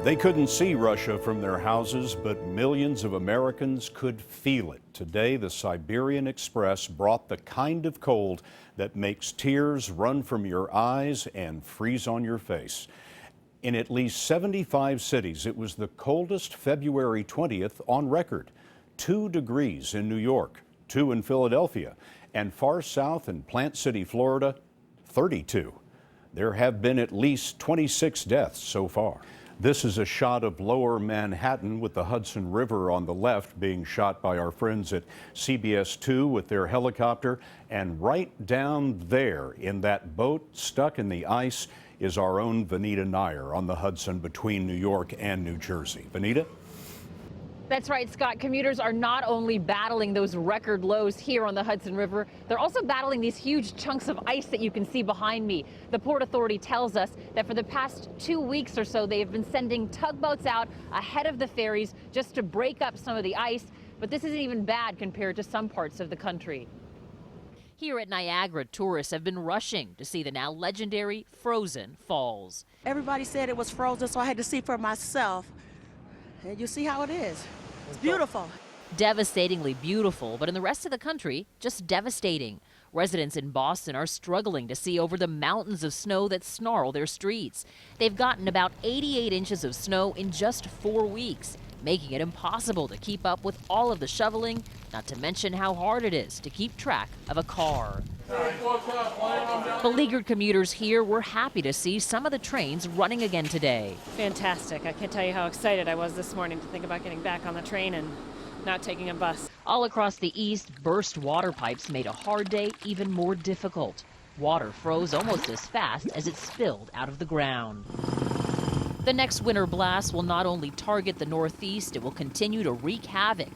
They couldn't see Russia from their houses, but millions of Americans could feel it. Today, the Siberian Express brought the kind of cold that makes tears run from your eyes and freeze on your face. In at least 75 cities, it was the coldest February 20th on record. 2 degrees in New York, 2 in Philadelphia, and far south in Plant City, Florida, 32. There have been at least 26 deaths so far. This is a shot of lower Manhattan with the Hudson River on the left being shot by our friends at CBS 2 with their helicopter. And right down there in that boat stuck in the ice is our own Vinita Nair on the Hudson between New York and New Jersey. Vinita? That's right, Scott. Commuters are not only battling those record lows here on the Hudson River, they're also battling these huge chunks of ice that you can see behind me. The Port Authority tells us that for the past 2 weeks or so, they have been sending tugboats out ahead of the ferries just to break up some of the ice. But this isn't even bad compared to some parts of the country. Here at Niagara, tourists have been rushing to see the now legendary frozen falls. Everybody said it was frozen, so I had to see for myself. And you see how it is. It's beautiful. Devastatingly beautiful, but in the rest of the country, just devastating. Residents in Boston are struggling to see over the mountains of snow that snarl their streets. They've gotten about 88 inches of snow in just 4 weeks, making it impossible to keep up with all of the shoveling, not to mention how hard it is to keep track of a car. Beleaguered commuters here were happy to see some of the trains running again today. Fantastic. I can't tell you how excited I was this morning to think about getting back on the train and not taking a bus. All across the east, burst water pipes made a hard day even more difficult. Water froze almost as fast as it spilled out of the ground. The next winter blast will not only target the Northeast, it will continue to wreak havoc,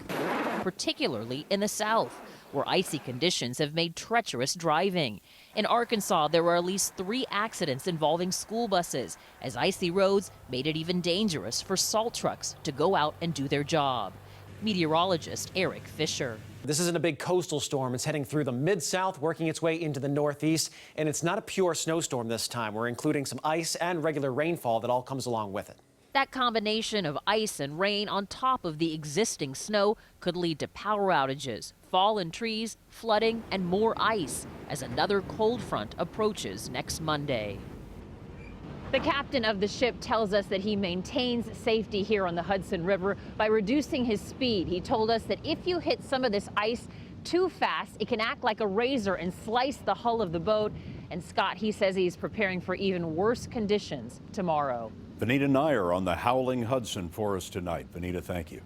particularly in the South, where icy conditions have made treacherous driving. In Arkansas, there were at least 3 accidents involving school buses, as icy roads made it even dangerous for salt trucks to go out and do their job. Meteorologist Eric Fisher. This isn't a big coastal storm. It's heading through the Mid-South, working its way into the Northeast. And it's not a pure snowstorm this time. We're including some ice and regular rainfall that all comes along with it. That combination of ice and rain on top of the existing snow could lead to power outages, fallen trees, flooding, and more ice as another cold front approaches next Monday. The captain of the ship tells us that he maintains safety here on the Hudson River by reducing his speed. He told us that if you hit some of this ice too fast, it can act like a razor and slice the hull of the boat. And Scott, he says he's preparing for even worse conditions tomorrow. Vinita Nair on the howling Hudson for us tonight. Vinita, thank you.